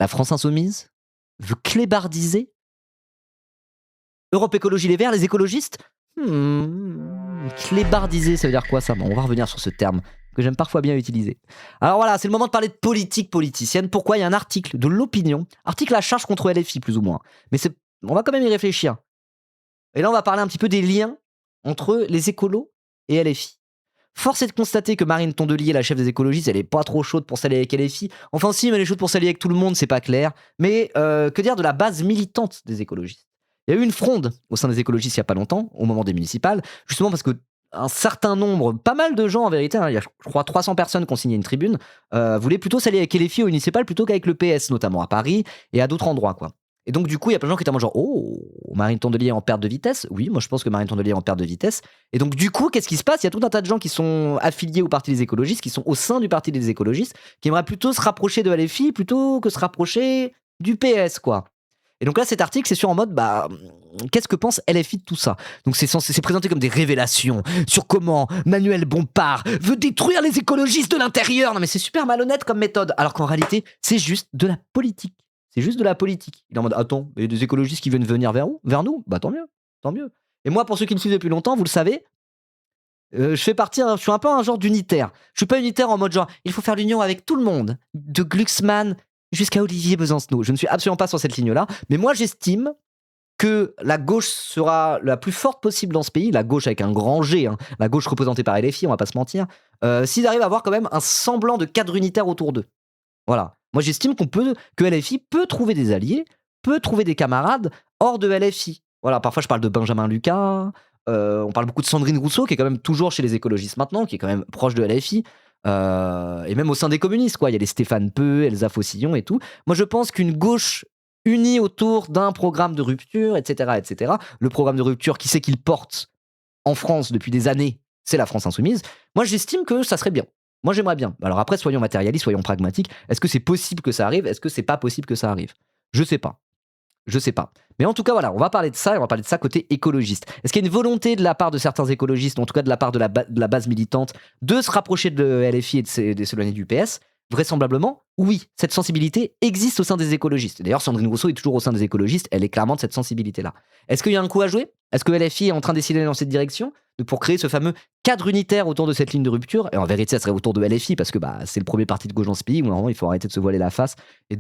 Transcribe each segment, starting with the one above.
La France Insoumise veut clébardiser Europe Écologie Les Verts, les écologistes. Clébardiser, ça veut dire quoi ça? Bon, on va revenir sur ce terme que j'aime parfois bien utiliser. Alors voilà, c'est le moment de parler de politique politicienne. Pourquoi? Il y a un article de l'Opinion, article à charge contre LFI plus ou moins. Mais on va quand même y réfléchir. Et là, on va parler un petit peu des liens entre les écolos et LFI. Force est de constater que Marine Tondelier, la chef des écologistes, elle est pas trop chaude pour s'allier avec LFI. Enfin si, mais elle est chaude pour s'allier avec tout le monde, c'est pas clair. Mais que dire de la base militante des écologistes? Il y a eu une fronde au sein des écologistes il y a pas longtemps, au moment des municipales, justement parce que un certain nombre, pas mal de gens en vérité, hein, il y a je crois 300 personnes qui ont signé une tribune, voulaient plutôt s'allier avec LFI au municipal plutôt qu'avec le PS, notamment à Paris et à d'autres endroits, quoi. Et donc du coup, il y a plein de gens qui étaient en mode genre oh, Marine Tondelier en perte de vitesse. Oui, moi je pense que Marine Tondelier est en perte de vitesse. Et donc du coup, qu'est-ce qui se passe? Il y a tout un tas de gens qui sont affiliés au parti des écologistes, qui sont au sein du parti des écologistes, qui aimeraient plutôt se rapprocher de LFI plutôt que se rapprocher du PS, quoi. Et donc là, cet article, c'est sur en mode, qu'est-ce que pense LFI de tout ça? Donc c'est présenté comme des révélations sur comment Manuel Bompard veut détruire les écologistes de l'intérieur. Non mais c'est super malhonnête comme méthode. Alors qu'en réalité, c'est juste de la politique. C'est juste de la politique. Il est en mode, attends, il y a des écologistes qui viennent venir vers nous? Bah tant mieux, tant mieux. Et moi, pour ceux qui me suivent depuis longtemps, vous le savez, je fais partie, je suis un peu un genre d'unitaire. Je suis pas unitaire en mode genre, il faut faire l'union avec tout le monde, de Glucksmann jusqu'à Olivier Besancenot. Je ne suis absolument pas sur cette ligne-là, mais moi j'estime que la gauche sera la plus forte possible dans ce pays, la gauche avec un grand G, hein, la gauche représentée par LFI, on va pas se mentir, s'ils arrivent à avoir quand même un semblant de cadre unitaire autour d'eux. Voilà. Moi, j'estime que LFI peut trouver des alliés, peut trouver des camarades hors de LFI. Voilà, parfois je parle de Benjamin Lucas, on parle beaucoup de Sandrine Rousseau, qui est quand même toujours chez les écologistes maintenant, qui est quand même proche de LFI, et même au sein des communistes, quoi. Il y a les Stéphane Peu, Elsa Faucillon et tout. Moi, je pense qu'une gauche unie autour d'un programme de rupture, etc., etc., le programme de rupture, qui c'est qu'il porte en France depuis des années, c'est la France Insoumise. Moi, j'estime que ça serait bien. Moi, j'aimerais bien. Alors après, soyons matérialistes, soyons pragmatiques. Est-ce que c'est possible que ça arrive? Est-ce que c'est pas possible que ça arrive? Je sais pas. Je sais pas. Mais en tout cas, voilà, on va parler de ça, et on va parler de ça côté écologiste. Est-ce qu'il y a une volonté de la part de certains écologistes, en tout cas de la part de la base militante, de se rapprocher de LFI et de s'éloigner du PS? Vraisemblablement, oui. Cette sensibilité existe au sein des écologistes. D'ailleurs, Sandrine Rousseau est toujours au sein des écologistes, elle est clairement de cette sensibilité-là. Est-ce qu'il y a un coup à jouer? Est-ce que LFI est en train d'essayer d'aller dans cette direction? Pour créer ce fameux cadre unitaire autour de cette ligne de rupture? Et en vérité, ça serait autour de LFI, parce que c'est le premier parti de gauche dans ce pays, où normalement, il faut arrêter de se voiler la face, et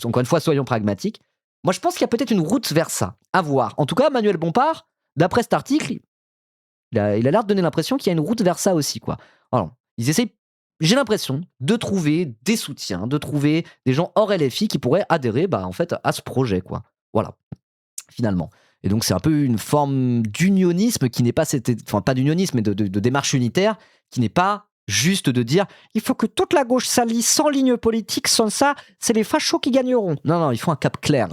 encore une fois, soyons pragmatiques. Moi, je pense qu'il y a peut-être une route vers ça, à voir. En tout cas, Manuel Bompard, d'après cet article, il a l'air de donner l'impression qu'il y a une route vers ça aussi, quoi. Alors, ils essayent, j'ai l'impression, de trouver des soutiens, de trouver des gens hors LFI qui pourraient adhérer, en fait, à ce projet, quoi. Voilà, finalement. Et donc, c'est un peu une forme d'unionisme qui n'est pas, enfin, pas d'unionisme, mais de démarche unitaire, qui n'est pas juste de dire il faut que toute la gauche s'allie sans ligne politique, sans ça, c'est les fachos qui gagneront. Non, non, il faut un cap clair.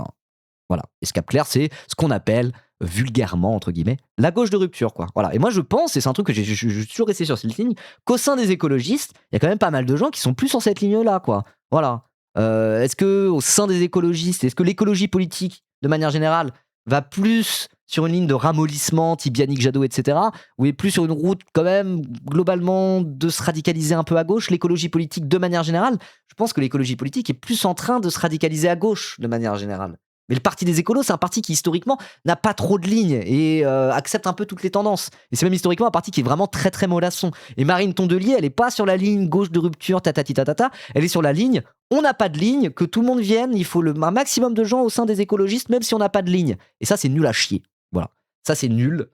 Voilà. Et ce cap clair, c'est ce qu'on appelle vulgairement, entre guillemets, la gauche de rupture, quoi. Voilà. Et moi, je pense, et c'est un truc que je suis toujours resté sur cette ligne, qu'au sein des écologistes, il y a quand même pas mal de gens qui sont plus sur cette ligne-là, quoi. Voilà. Est-ce que au sein des écologistes, est-ce que l'écologie politique, de manière générale, va plus sur une ligne de ramollissement, type Yannick Jadot, etc., ou est plus sur une route, quand même, globalement, de se radicaliser un peu à gauche? L'écologie politique, de manière générale, je pense que l'écologie politique est plus en train de se radicaliser à gauche, de manière générale. Mais le parti des écolos, c'est un parti qui historiquement n'a pas trop de lignes et accepte un peu toutes les tendances. Et c'est même historiquement un parti qui est vraiment très très mollasson. Et Marine Tondelier, elle est pas sur la ligne gauche de rupture, tatati tatata. Elle est sur la ligne, on n'a pas de ligne, que tout le monde vienne, il faut un maximum de gens au sein des écologistes, même si on n'a pas de ligne. Et ça, c'est nul à chier. Voilà. Ça, c'est nul.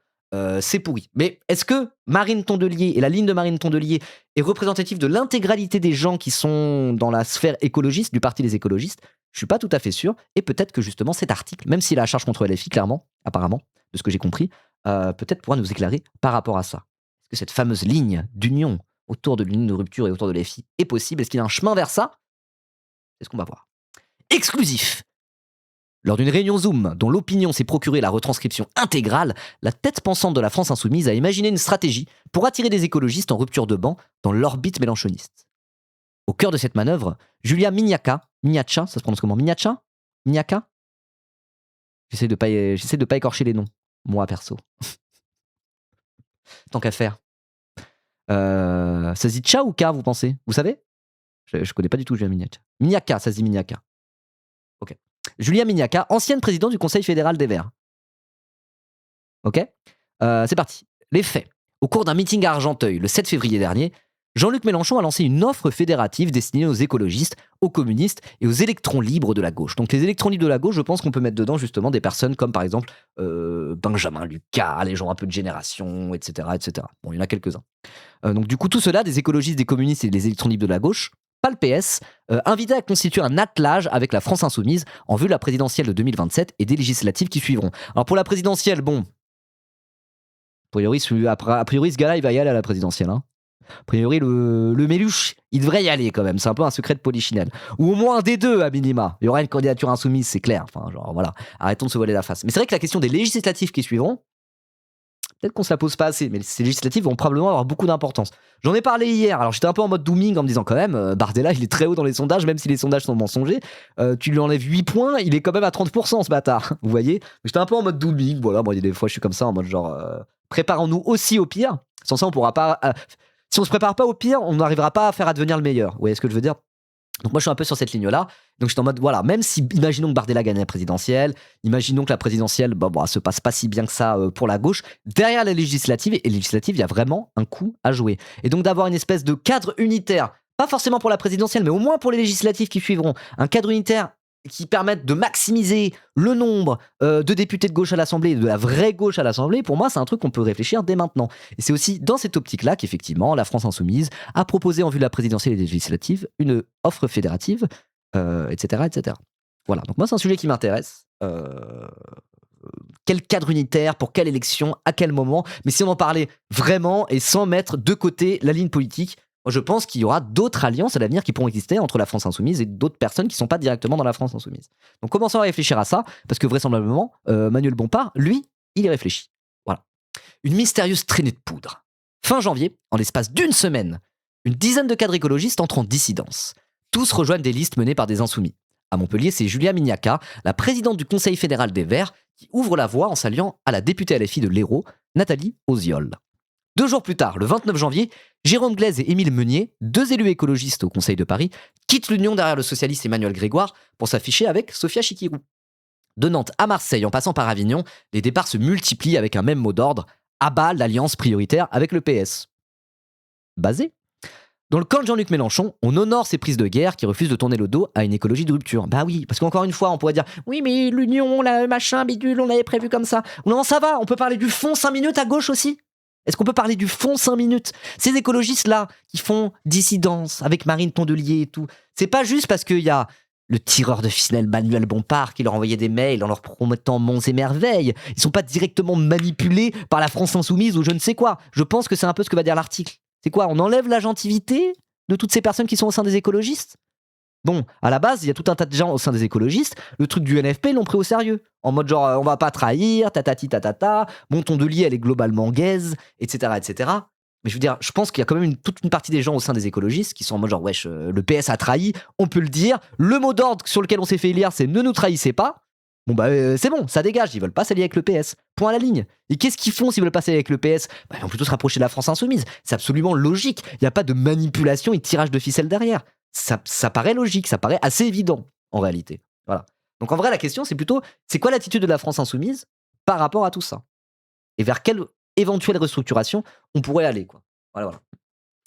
C'est pourri. Mais est-ce que Marine Tondelier et la ligne de Marine Tondelier est représentative de l'intégralité des gens qui sont dans la sphère écologiste, du parti des écologistes? Je suis pas tout à fait sûr. Et peut-être que justement cet article, même s'il a la charge contre LFI, clairement, apparemment, de ce que j'ai compris, peut-être pourra nous éclairer par rapport à ça. Est-ce que cette fameuse ligne d'union autour de l'union de rupture et autour de LFI est possible? Est-ce qu'il y a un chemin vers ça? C'est ce qu'on va voir. Exclusif! Lors d'une réunion Zoom dont l'opinion s'est procuré la retranscription intégrale, la tête pensante de la France Insoumise a imaginé une stratégie pour attirer des écologistes en rupture de banc dans l'orbite mélanchoniste. Au cœur de cette manœuvre, Julia Mignaccia, ça se prononce comment? Mignacca? J'essaie de pas écorcher les noms, moi perso. Tant qu'à faire. Ça se dit Tcha ou Ka, vous pensez? Vous savez? Je connais pas du tout Julia Mignacca. Mignacca, ça se dit Mignacca. Ok. Julia Miniaka, ancienne présidente du Conseil fédéral des Verts. Ok. C'est parti. Les faits. Au cours d'un meeting à Argenteuil le 7 février dernier, Jean-Luc Mélenchon a lancé une offre fédérative destinée aux écologistes, aux communistes et aux électrons libres de la gauche. Donc les électrons libres de la gauche, je pense qu'on peut mettre dedans justement des personnes comme par exemple Benjamin Lucas, les gens un peu de génération, etc. etc. Bon, il y en a quelques-uns. Donc du coup, tout cela, des écologistes, des communistes et des électrons libres de la gauche, pas le PS, invités à constituer un attelage avec la France insoumise en vue de la présidentielle de 2027 et des législatives qui suivront. Alors pour la présidentielle, bon, a priori ce gars-là, il va y aller à la présidentielle. Hein. A priori, le Méluche, il devrait y aller quand même. C'est un peu un secret de polichinelle. Ou au moins un des deux, à minima. Il y aura une candidature insoumise, c'est clair. Enfin, genre, voilà. Arrêtons de se voiler la face. Mais c'est vrai que la question des législatives qui suivront, peut-être qu'on se la pose pas assez, mais ces législatives vont probablement avoir beaucoup d'importance. J'en ai parlé hier, alors j'étais un peu en mode dooming en me disant quand même, Bardella, il est très haut dans les sondages, même si les sondages sont mensongers. Tu lui enlèves 8 points, il est quand même à 30%, ce bâtard. Vous voyez? J'étais un peu en mode dooming, voilà. Moi, des fois, je suis comme ça, en mode genre, préparons-nous aussi au pire. Sans ça, on pourra pas. Si on se prépare pas au pire, on n'arrivera pas à faire advenir le meilleur. Vous voyez ce que je veux dire? Donc moi je suis un peu sur cette ligne-là. Donc j'étais en mode, voilà, même si, imaginons que Bardella gagne la présidentielle, imaginons que la présidentielle, se passe pas si bien que ça pour la gauche, derrière la législative, et législative, il y a vraiment un coup à jouer. Et donc d'avoir une espèce de cadre unitaire, pas forcément pour la présidentielle, mais au moins pour les législatives qui suivront, un cadre unitaire qui permette de maximiser le nombre de députés de gauche à l'Assemblée, de la vraie gauche à l'Assemblée, pour moi c'est un truc qu'on peut réfléchir dès maintenant. Et c'est aussi dans cette optique-là qu'effectivement la France insoumise a proposé en vue de la présidentielle et des législatives une offre fédérative, etc., etc. Voilà, donc moi c'est un sujet qui m'intéresse. Quel cadre unitaire, pour quelle élection, à quel moment, mais si on en parlait vraiment et sans mettre de côté la ligne politique, moi je pense qu'il y aura d'autres alliances à l'avenir qui pourront exister entre la France insoumise et d'autres personnes qui ne sont pas directement dans la France insoumise. Donc commençons à réfléchir à ça, parce que vraisemblablement, Manuel Bompard, lui, il y réfléchit. Voilà. Une mystérieuse traînée de poudre. Fin janvier, en l'espace d'une semaine, une dizaine de cadres écologistes entrent en dissidence. Tous rejoignent des listes menées par des insoumis. À Montpellier, c'est Julia Miniaka, la présidente du Conseil fédéral des Verts, qui ouvre la voie en s'alliant à la députée LFI de l'Hérault, Nathalie Oziol. 2 jours plus tard, le 29 janvier, Jérôme Glaise et Émile Meunier, 2 élus écologistes au Conseil de Paris, quittent l'Union derrière le socialiste Emmanuel Grégoire pour s'afficher avec Sophia Chikirou. De Nantes à Marseille, en passant par Avignon, les départs se multiplient avec un même mot d'ordre, à bas l'alliance prioritaire avec le PS. Basé. Dans le camp de Jean-Luc Mélenchon, on honore ces prises de guerre qui refusent de tourner le dos à une écologie de rupture. Bah oui, parce qu'encore une fois, on pourrait dire oui, mais l'union, la machin, bidule, on l'avait prévu comme ça. Ou non, ça va, on peut parler du fond 5 minutes à gauche aussi. Est-ce qu'on peut parler du fond 5 minutes? Ces écologistes-là qui font dissidence avec Marine Tondelier et tout, c'est pas juste parce qu'il y a le tireur de ficelle Manuel Bompard qui leur envoyait des mails en leur promettant monts et merveilles. Ils sont pas directement manipulés par la France insoumise ou je ne sais quoi. Je pense que c'est un peu ce que va dire l'article. C'est quoi? On enlève la gentilité de toutes ces personnes qui sont au sein des écologistes? Bon, à la base, il y a tout un tas de gens au sein des écologistes. Le truc du NFP, ils l'ont pris au sérieux. En mode genre, on va pas trahir, tatati tatata, bon, Tondelier, elle est globalement gaze, etc., etc. Mais je veux dire, je pense qu'il y a quand même toute une partie des gens au sein des écologistes qui sont en mode genre, wesh, le PS a trahi, on peut le dire. Le mot d'ordre sur lequel on s'est fait élire, c'est ne nous trahissez pas. Bon bah c'est bon, ça dégage, ils veulent pas s'allier avec le PS. Point à la ligne. Et qu'est-ce qu'ils font s'ils veulent pas s'allier avec le PS? Bah, ils vont plutôt se rapprocher de la France insoumise. C'est absolument logique. Il n'y a pas de manipulation et de tirage de ficelle derrière. Ça paraît logique, ça paraît assez évident en réalité. Voilà. Donc en vrai la question c'est plutôt, c'est quoi l'attitude de la France insoumise par rapport à tout ça? Et vers quelle éventuelle restructuration on pourrait aller quoi. Voilà, voilà.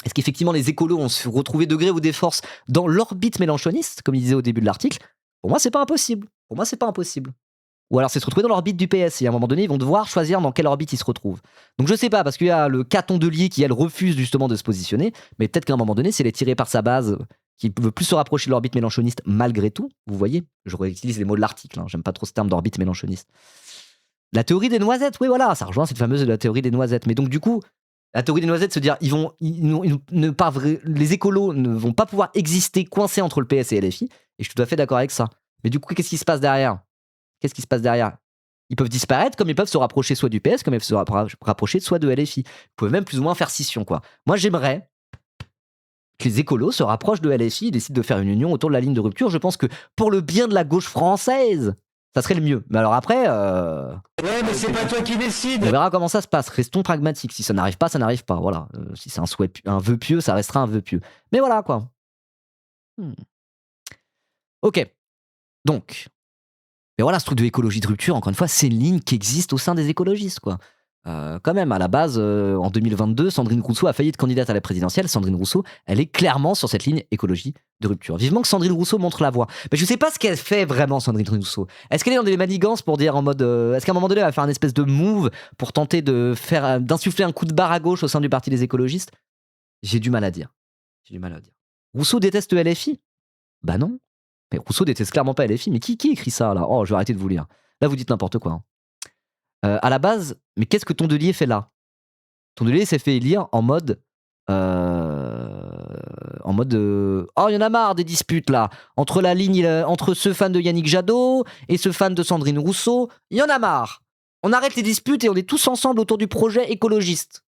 Est-ce qu'effectivement les écolos vont se retrouver de gré ou des forces dans l'orbite mélenchoniste, comme il disait au début de l'article? Pour moi, c'est pas impossible. Pour moi, c'est pas impossible. Ou alors c'est se retrouver dans l'orbite du PS. Et à un moment donné, ils vont devoir choisir dans quelle orbite ils se retrouvent. Donc je sais pas, parce qu'il y a le cas Tondelier qui, elle, refuse justement de se positionner. Mais peut-être qu'à un moment donné, si elle est tirée par sa base, qui veut plus se rapprocher de l'orbite mélenchoniste malgré tout, vous voyez, je réutilise les mots de l'article, hein, j'aime pas trop ce terme d'orbite mélenchoniste. La théorie des noisettes, oui voilà, ça rejoint cette fameuse la théorie des noisettes. Mais donc du coup, la théorie des noisettes, se dire les écolos ne vont pas pouvoir exister coincés entre le PS et LFI. Et je suis tout à fait d'accord avec ça. Mais du coup, qu'est-ce qui se passe derrière? Qu'est-ce qui se passe derrière? Ils peuvent disparaître, comme ils peuvent se rapprocher soit du PS, comme ils peuvent se rapprocher soit de LFI. Ils peuvent même plus ou moins faire scission, quoi. Moi, j'aimerais que les écolos se rapprochent de LFI et décident de faire une union autour de la ligne de rupture. Je pense que pour le bien de la gauche française, ça serait le mieux. Mais alors après... Ouais, mais c'est pas toi qui décide. On verra comment ça se passe. Restons pragmatiques. Si ça n'arrive pas, ça n'arrive pas. Voilà. Si c'est un vœu pieux, ça restera un vœu pieux. Mais voilà, quoi. Ok. Donc, mais voilà, ce truc de écologie de rupture, encore une fois, c'est une ligne qui existe au sein des écologistes, quoi. Quand même, à la base, en 2022, Sandrine Rousseau a failli être candidate à la présidentielle. Sandrine Rousseau, elle est clairement sur cette ligne écologie de rupture. Vivement que Sandrine Rousseau montre la voie. Mais je sais pas ce qu'elle fait vraiment, Sandrine Rousseau. Est-ce qu'elle est dans des manigances pour dire en mode. Est-ce qu'à un moment donné, elle va faire un espèce de move pour tenter d'insuffler un coup de barre à gauche au sein du parti des écologistes? J'ai du mal à dire. Rousseau déteste LFI? Bah non. Mais Rousseau déteste clairement pas LFI. Mais qui écrit ça là? Oh, je vais arrêter de vous lire. Là, vous dites n'importe quoi. À la base, mais qu'est-ce que Tondelier fait là? Tondelier s'est fait élire en mode. Oh, il y en a marre des disputes là. Entre entre ce fan de Yannick Jadot et ce fan de Sandrine Rousseau. Il y en a marre. On arrête les disputes et on est tous ensemble autour du projet écologiste.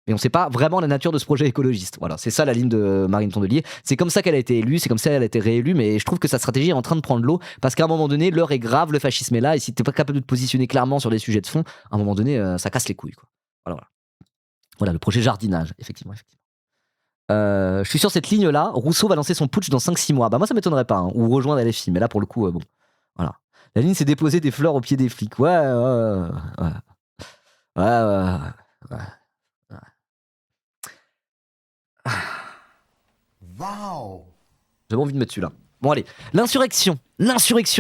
Mais on ne sait pas vraiment la nature de ce projet écologiste. Voilà, c'est ça la ligne de Marine Tondelier. C'est comme ça qu'elle a été élue, c'est comme ça qu'elle a été réélue, mais je trouve que sa stratégie est en train de prendre l'eau, parce qu'à un moment donné, l'heure est grave, le fascisme est là, et si t'es pas capable de te positionner clairement sur des sujets de fond, à un moment donné, ça casse les couilles, quoi. Voilà, le projet jardinage, effectivement. Je suis sur cette ligne-là, Rousseau va lancer son putsch dans 5-6 mois. Bah moi ça m'étonnerait pas, ou rejoindre LFI, mais là pour le coup, bon, voilà. La ligne c'est déposer des fleurs au pied des flics. Ouais. Waouh! J'avais envie de mettre celui-là. Bon allez, l'insurrection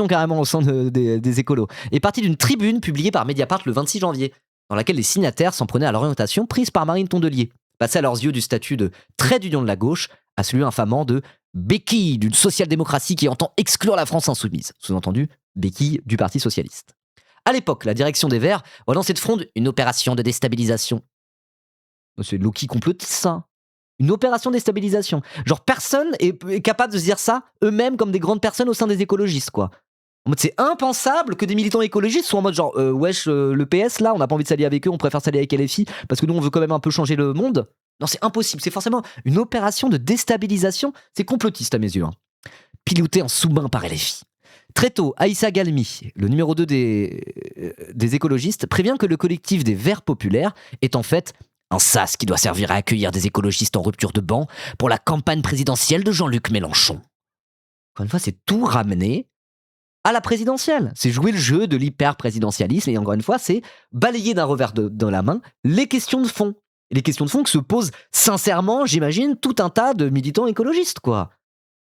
carrément au sein des écolos, est partie d'une tribune publiée par Mediapart le 26 janvier, dans laquelle les signataires s'en prenaient à l'orientation prise par Marine Tondelier, passée à leurs yeux du statut de trait d'union de la gauche à celui infamant de béquille d'une social-démocratie qui entend exclure la France insoumise. Sous-entendu, béquille du Parti socialiste. À l'époque, la direction des Verts va lancer de front une opération de déstabilisation. C'est Loki complotiste, ça. Une opération de déstabilisation. Genre, personne est capable de se dire ça eux-mêmes comme des grandes personnes au sein des écologistes, quoi. En mode, c'est impensable que des militants écologistes soient en mode genre, wesh, le PS, là, on n'a pas envie de s'allier avec eux, on préfère s'allier avec LFI, parce que nous, on veut quand même un peu changer le monde. Non, c'est impossible. C'est forcément une opération de déstabilisation. C'est complotiste à mes yeux. Piloté en sous-main par LFI. Très tôt, Aïssa Galmi, le numéro 2 des écologistes, prévient que le collectif des Verts populaires est en fait un sas qui doit servir à accueillir des écologistes en rupture de banc pour la campagne présidentielle de Jean-Luc Mélenchon. Encore une fois, c'est tout ramené à la présidentielle. C'est jouer le jeu de l'hyper-présidentialisme, et encore une fois, c'est balayer d'un revers de la main les questions de fond. Et les questions de fond que se posent sincèrement, j'imagine, tout un tas de militants écologistes, quoi.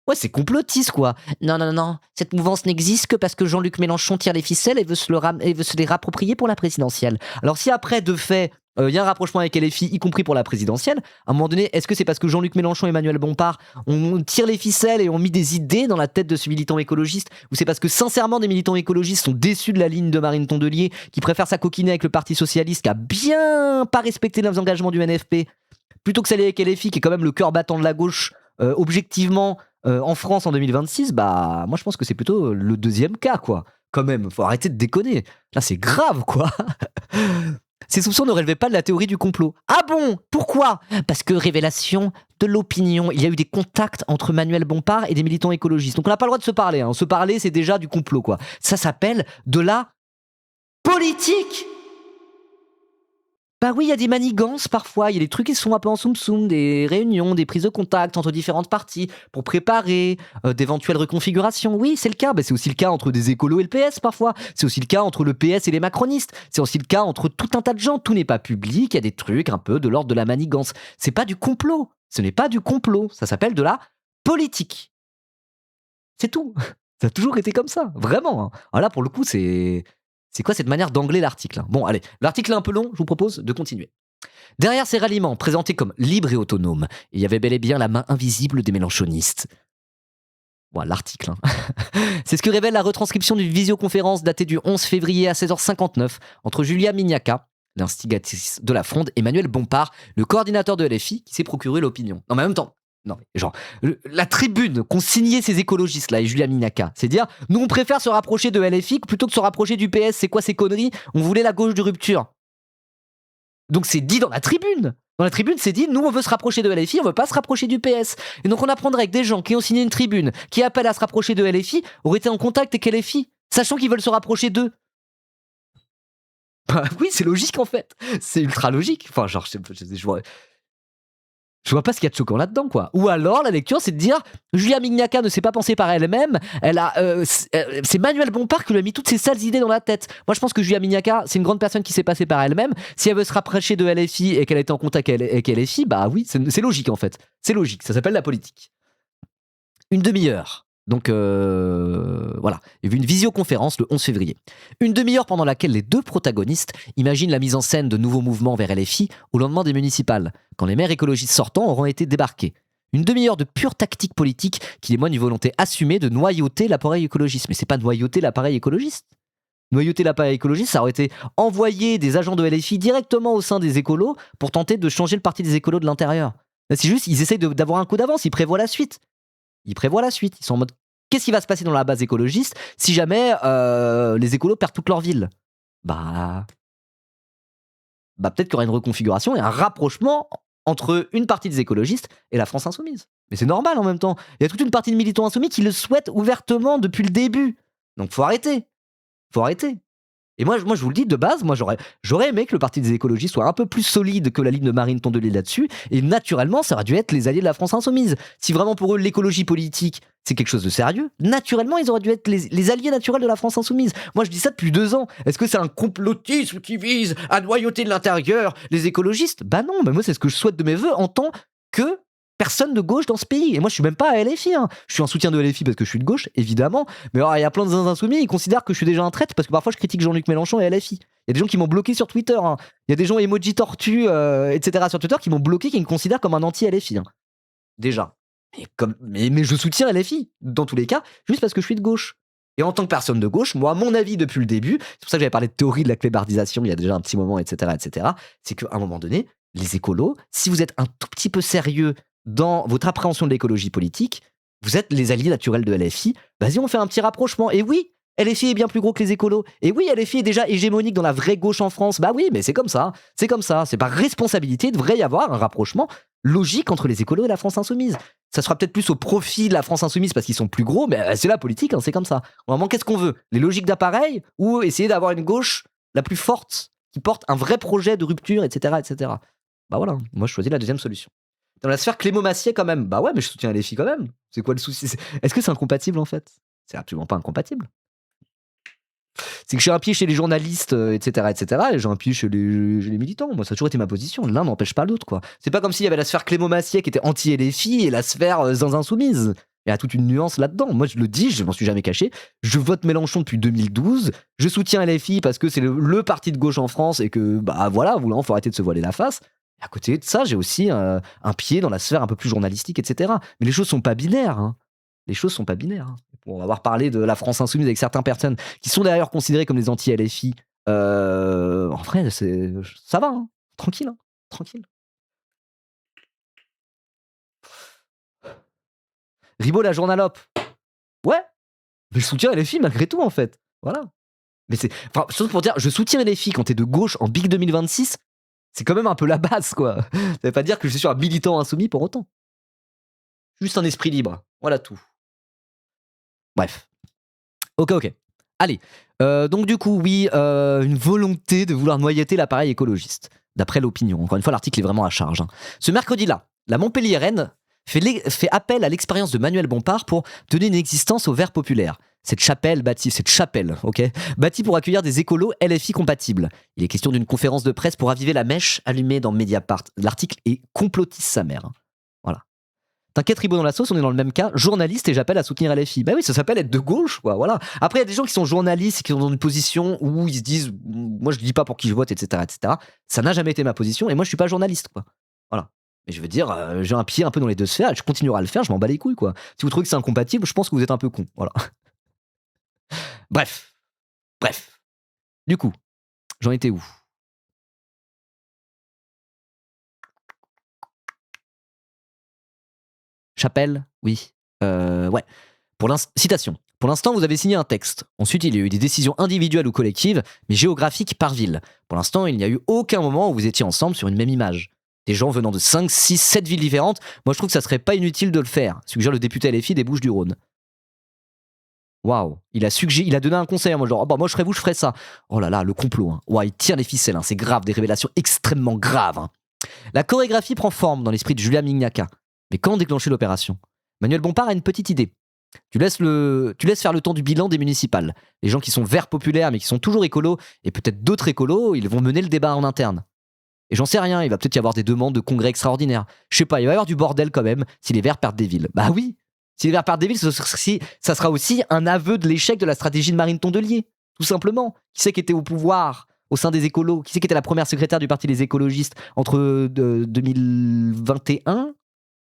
Ouais, c'est complotiste, quoi. Non. Cette mouvance n'existe que parce que Jean-Luc Mélenchon tire les ficelles et veut se les rapproprier pour la présidentielle. Alors si après, de fait, il y a un rapprochement avec LFI, y compris pour la présidentielle, à un moment donné, est-ce que c'est parce que Jean-Luc Mélenchon et Emmanuel Bompard ont tiré les ficelles et ont mis des idées dans la tête de ce militant écologiste, ou c'est parce que sincèrement des militants écologistes sont déçus de la ligne de Marine Tondelier, qui préfère s'acoquiner avec le Parti Socialiste, qui a bien pas respecté les engagements du NFP, plutôt que s'allier avec LFI, qui est quand même le cœur battant de la gauche, objectivement, en France en 2026, bah moi je pense que c'est plutôt le deuxième cas, quoi. Quand même, faut arrêter de déconner. Là c'est grave, quoi. Ces soupçons ne relevaient pas de la théorie du complot. Ah bon? Pourquoi? Parce que révélation de l'opinion. Il y a eu des contacts entre Manuel Bompard et des militants écologistes. Donc on n'a pas le droit de se parler. Se parler, c'est déjà du complot, quoi. Ça s'appelle de la politique. Bah oui, il y a des manigances parfois, il y a des trucs qui se font un peu en soum-soum, des réunions, des prises de contact entre différentes parties pour préparer d'éventuelles reconfigurations. Oui, c'est le cas. Bah, c'est aussi le cas entre des écolos et le PS parfois. C'est aussi le cas entre le PS et les macronistes. C'est aussi le cas entre tout un tas de gens. Tout n'est pas public, il y a des trucs un peu de l'ordre de la manigance. C'est pas du complot. Ce n'est pas du complot. Ça s'appelle de la politique. C'est tout. Ça a toujours été comme ça, vraiment. Alors là, pour le coup, c'est quoi cette manière d'angler l'article? Bon, allez, l'article est un peu long, je vous propose de continuer. Derrière ces ralliements, présentés comme libres et autonomes, il y avait bel et bien la main invisible des mélenchonistes. Voilà, l'article. C'est ce que révèle la retranscription d'une visioconférence datée du 11 février à 16h59 entre Julia Mignaca, l'instigatrice de la fronde, et Emmanuel Bompard, le coordinateur de LFI, qui s'est procuré l'opinion. Non, mais en même temps, non, mais genre, la tribune qu'ont signé ces écologistes là et Julia Mignaca, c'est dire, nous on préfère se rapprocher de LFI plutôt que se rapprocher du PS. C'est quoi ces conneries? On voulait la gauche de rupture. Donc c'est dit dans la tribune. Dans la tribune, c'est dit, nous on veut se rapprocher de LFI, on veut pas se rapprocher du PS. Et donc on apprendrait que des gens qui ont signé une tribune, qui appellent à se rapprocher de LFI, auraient été en contact avec LFI, sachant qu'ils veulent se rapprocher d'eux. Bah oui, c'est logique en fait. C'est ultra logique. Enfin, genre, Je vois pas ce qu'il y a de choquant là-dedans, quoi. Ou alors, la lecture, c'est de dire Julia Mignaca ne s'est pas pensée par elle-même. C'est Manuel Bompard qui lui a mis toutes ces sales idées dans la tête. Moi, je pense que Julia Mignaca, c'est une grande personne qui s'est passée par elle-même. Si elle veut se rapprocher de LFI et qu'elle était en contact avec LFI, bah oui, c'est logique, en fait. C'est logique. Ça s'appelle la politique. Une demi-heure. Donc voilà, il y a eu une visioconférence le 11 février. Une demi-heure pendant laquelle les deux protagonistes imaginent la mise en scène de nouveaux mouvements vers LFI au lendemain des municipales, quand les maires écologistes sortants auront été débarqués. Une demi-heure de pure tactique politique qui témoigne d'une volonté assumée de noyauter l'appareil écologiste. Mais c'est pas noyauter l'appareil écologiste. Noyauter l'appareil écologiste, ça aurait été envoyer des agents de LFI directement au sein des écolos pour tenter de changer le parti des écolos de l'intérieur. Là, c'est juste, ils essayent d'avoir un coup d'avance, ils prévoient la suite. Ils sont en mode qu'est-ce qui va se passer dans la base écologiste si jamais les écolos perdent toute leur ville. Bah peut-être qu'il y aura une reconfiguration et un rapprochement entre une partie des écologistes et la France insoumise. Mais c'est normal en même temps. Il y a toute une partie de militants insoumis qui le souhaitent ouvertement depuis le début. Donc faut arrêter. Et moi, je vous le dis, de base, moi j'aurais aimé que le parti des écologistes soit un peu plus solide que la ligne de Marine Tondelier là-dessus, et naturellement, ça aurait dû être les alliés de la France insoumise. Si vraiment pour eux, l'écologie politique, c'est quelque chose de sérieux, naturellement, ils auraient dû être les alliés naturels de la France insoumise. Moi, je dis ça depuis 2 ans. Est-ce que c'est un complotisme qui vise à noyauter de l'intérieur les écologistes ? Bah non, mais moi, c'est ce que je souhaite de mes voeux en tant que personne de gauche dans ce pays. Et moi, je suis même pas à LFI. Je suis en soutien de LFI parce que je suis de gauche, évidemment. Mais alors, il y a plein de insoumis, ils considèrent que je suis déjà un traître parce que parfois, je critique Jean-Luc Mélenchon et LFI. Il y a des gens qui m'ont bloqué sur Twitter. Il y a des gens emoji tortue, etc. sur Twitter qui m'ont bloqué, qui me considèrent comme un anti-LFI. Déjà. Mais je soutiens LFI, dans tous les cas, juste parce que je suis de gauche. Et en tant que personne de gauche, moi, mon avis depuis le début, c'est pour ça que j'avais parlé de théorie de la clébardisation il y a déjà un petit moment, etc., c'est qu'à un moment donné, les écolos, si vous êtes un tout petit peu sérieux dans votre appréhension de l'écologie politique, vous êtes les alliés naturels de LFI, vas-y, on fait un petit rapprochement. Et oui, LFI est bien plus gros que les écolos. Et oui, LFI est déjà hégémonique dans la vraie gauche en France. Bah oui, mais c'est comme ça. C'est par responsabilité, il devrait y avoir un rapprochement logique entre les écolos et la France insoumise. Ça sera peut-être plus au profit de la France insoumise parce qu'ils sont plus gros, mais c'est la politique, c'est comme ça. Vraiment, qu'est-ce qu'on veut ? Les logiques d'appareil ou essayer d'avoir une gauche la plus forte qui porte un vrai projet de rupture, etc., etc. Bah voilà, moi je choisis la deuxième solution. Dans la sphère Clément-Massier quand même, bah ouais, mais je soutiens LFI quand même. C'est quoi le souci ? Est-ce que c'est incompatible en fait ? C'est absolument pas incompatible. C'est que j'ai un pied chez les journalistes, etc., et j'ai un pied chez les militants. Moi, ça a toujours été ma position. L'un n'empêche pas l'autre, quoi. C'est pas comme s'il y avait la sphère Clément-Massier qui était anti-LFI et la sphère Zinzin Insoumise. Il y a toute une nuance là-dedans. Moi, je le dis, je m'en suis jamais caché. Je vote Mélenchon depuis 2012. Je soutiens LFI parce que c'est le parti de gauche en France et que, bah voilà, faut arrêter de se voiler la face. Et à côté de ça, j'ai aussi un pied dans la sphère un peu plus journalistique, etc. Mais les choses sont pas binaires. Les choses sont pas binaires. Pour avoir parlé de la France insoumise avec certaines personnes qui sont d'ailleurs considérées comme des anti-LFI, en vrai, ça va, tranquille, tranquille. Ribot la journalope. Ouais, mais je soutiens LFI malgré tout, en fait. Voilà. Mais surtout pour dire, je soutiens LFI quand t'es de gauche en Big 2026, c'est quand même un peu la base, quoi. Ça veut pas dire que je suis un militant insoumis pour autant. Juste un esprit libre. Voilà tout. Bref. Ok. Allez. Donc du coup, oui, une volonté de vouloir noyauter l'appareil écologiste. D'après l'opinion. Encore une fois, l'article est vraiment à charge. Ce mercredi-là, la Montpelliéraine fait appel à l'expérience de Manuel Bompard pour donner une existence au Vert populaire. Cette chapelle, bâtie pour accueillir des écolos LFI compatibles. Il est question d'une conférence de presse pour aviver la mèche allumée dans Mediapart. L'article est complotiste sa mère. Voilà. T'inquiète, Ribot dans la sauce, on est dans le même cas, journaliste et j'appelle à soutenir LFI. Bah oui, ça s'appelle être de gauche, quoi, voilà. Après, il y a des gens qui sont journalistes et qui sont dans une position où ils se disent, moi je dis pas pour qui je vote, etc., etc. Ça n'a jamais été ma position et moi je suis pas journaliste, quoi. Voilà. Mais je veux dire, j'ai un pied un peu dans les deux sphères et je continuerai à le faire, je m'en bats les couilles, quoi. Si vous trouvez que c'est incompatible, je pense que vous êtes un peu con, voilà. Bref. Du coup, j'en étais où ? Chapelle, oui. Ouais. Citation. Pour l'instant, vous avez signé un texte. Ensuite, il y a eu des décisions individuelles ou collectives, mais géographiques par ville. Pour l'instant, il n'y a eu aucun moment où vous étiez ensemble sur une même image. Des gens venant de 5, 6, 7 villes différentes, moi je trouve que ça serait pas inutile de le faire, suggère le député LFI des Bouches-du-Rhône. Waouh, il a donné un conseil, moi genre, moi je ferais vous, je ferais ça. Oh là là, le complot, ouais, il tire les ficelles, c'est grave, des révélations extrêmement graves. La chorégraphie prend forme dans l'esprit de Julia Mignaca. Mais quand déclencher l'opération? Manuel Bompard a une petite idée. Tu laisses faire le temps du bilan des municipales. Les gens qui sont verts populaires mais qui sont toujours écolos, et peut-être d'autres écolos, ils vont mener le débat en interne. Et j'en sais rien, il va peut-être y avoir des demandes de congrès extraordinaires. Je sais pas, il va y avoir du bordel quand même si les verts perdent des villes. Bah oui, si les verts perdent des villes, ça sera aussi un aveu de l'échec de la stratégie de Marine Tondelier. Tout simplement. Qui c'est qui était au pouvoir au sein des écolos? Qui c'est qui était la première secrétaire du Parti des écologistes entre 2021,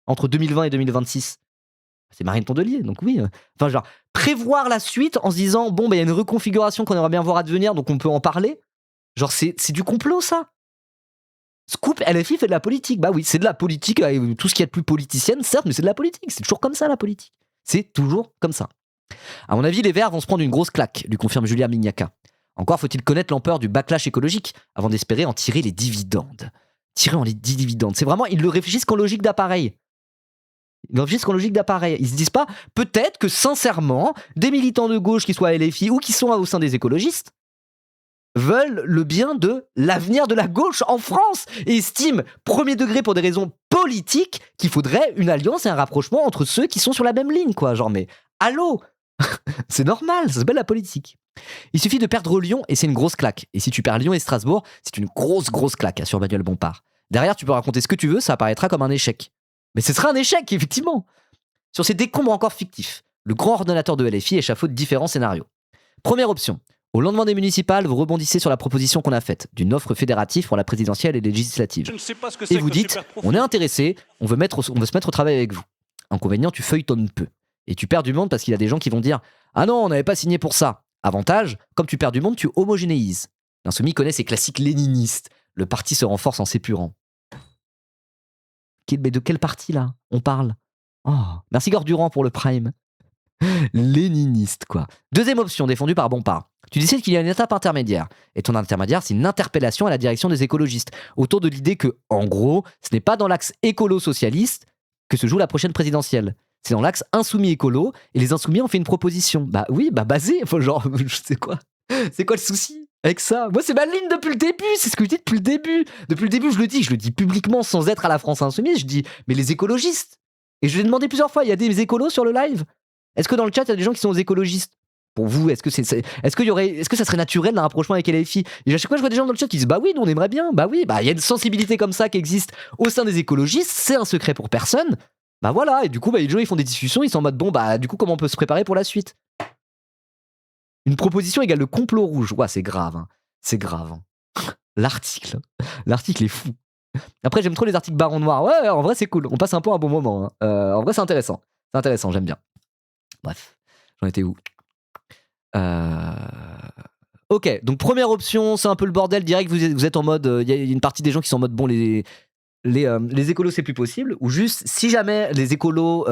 entre 2020 et 2026? C'est Marine Tondelier, donc oui. Enfin, genre, prévoir la suite en se disant, bon, il y a une reconfiguration qu'on aimerait bien voir advenir, donc on peut en parler. Genre, c'est du complot, ça. Scoop, LFI fait de la politique. Bah oui, c'est de la politique, tout ce qu'il y a de plus politicienne, certes, mais c'est de la politique. C'est toujours comme ça, la politique. C'est toujours comme ça. À mon avis, les Verts vont se prendre une grosse claque, lui confirme Julia Mignaca. Encore faut-il connaître l'ampleur du backlash écologique avant d'espérer en tirer les dividendes. Tirer en les dividendes. C'est vraiment, ils le réfléchissent qu'en logique d'appareil. Ils réfléchissent qu'en logique d'appareil. Ils se disent pas, peut-être que sincèrement, des militants de gauche qui soient à LFI ou qui sont au sein des écologistes veulent le bien de l'avenir de la gauche en France et estiment, premier degré pour des raisons politiques, qu'il faudrait une alliance et un rapprochement entre ceux qui sont sur la même ligne, quoi. Genre, mais allô. C'est normal, ça s'appelle la politique. Il suffit de perdre Lyon et c'est une grosse claque. Et si tu perds Lyon et Strasbourg, c'est une grosse claque, assure Manuel Bompard. Derrière, tu peux raconter ce que tu veux, ça apparaîtra comme un échec. Mais ce sera un échec, effectivement. Sur ces décombres encore fictifs, le grand ordonnateur de LFI échafaude différents scénarios. Première option. Au lendemain des municipales, vous rebondissez sur la proposition qu'on a faite d'une offre fédérative pour la présidentielle et les législatives. Et vous dites, on est intéressé, on veut se mettre au travail avec vous. Inconvénient, tu feuilletonnes peu. Et tu perds du monde parce qu'il y a des gens qui vont dire « Ah non, on n'avait pas signé pour ça ». Avantage, comme tu perds du monde, tu homogénéises. L'insoumis connaît ses classiques léninistes. Le parti se renforce en s'épurant. Mais de quel parti, là, on parle? Oh, merci Gordurand pour le prime. Léniniste, quoi. Deuxième option, défendue par Bompard. Tu décides qu'il y a une étape intermédiaire. Et ton intermédiaire, c'est une interpellation à la direction des écologistes, autour de l'idée que, en gros, ce n'est pas dans l'axe écolo-socialiste que se joue la prochaine présidentielle. C'est dans l'axe insoumis-écolo, et les insoumis ont fait une proposition. Bah oui, bah basé, enfin genre, je sais quoi. C'est quoi le souci avec ça? Moi, c'est ma ligne depuis le début, c'est ce que je dis depuis le début. Depuis le début, je le dis publiquement sans être à la France insoumise, je dis, mais les écologistes. Et je l'ai demandé plusieurs fois, il y a des écolos sur le live? Est-ce que dans le chat, il y a des gens qui sont aux écologistes? Pour vous, est-ce que ça serait naturel d'un rapprochement avec LFI? Et à chaque fois, je vois des gens dans le chat qui disent, bah oui, nous on aimerait bien, bah oui, bah il y a une sensibilité comme ça qui existe au sein des écologistes, c'est un secret pour personne. Bah voilà, et du coup, les gens ils font des discussions, ils sont en mode, bon, bah du coup, comment on peut se préparer pour la suite? Une proposition égale le complot rouge. Ouais, c'est grave, hein. C'est grave. Hein. L'article est fou. Après, j'aime trop les articles Baron Noir. Ouais, en vrai, c'est cool. On passe un peu un bon moment. Hein. En vrai, c'est intéressant. C'est intéressant, j'aime bien. Bref, j'en étais où? Ok, donc première option, c'est un peu le bordel. Direct, vous êtes en mode. Il y a une partie des gens qui sont en mode, bon, les écolos, c'est plus possible. Ou juste, si jamais les écolos,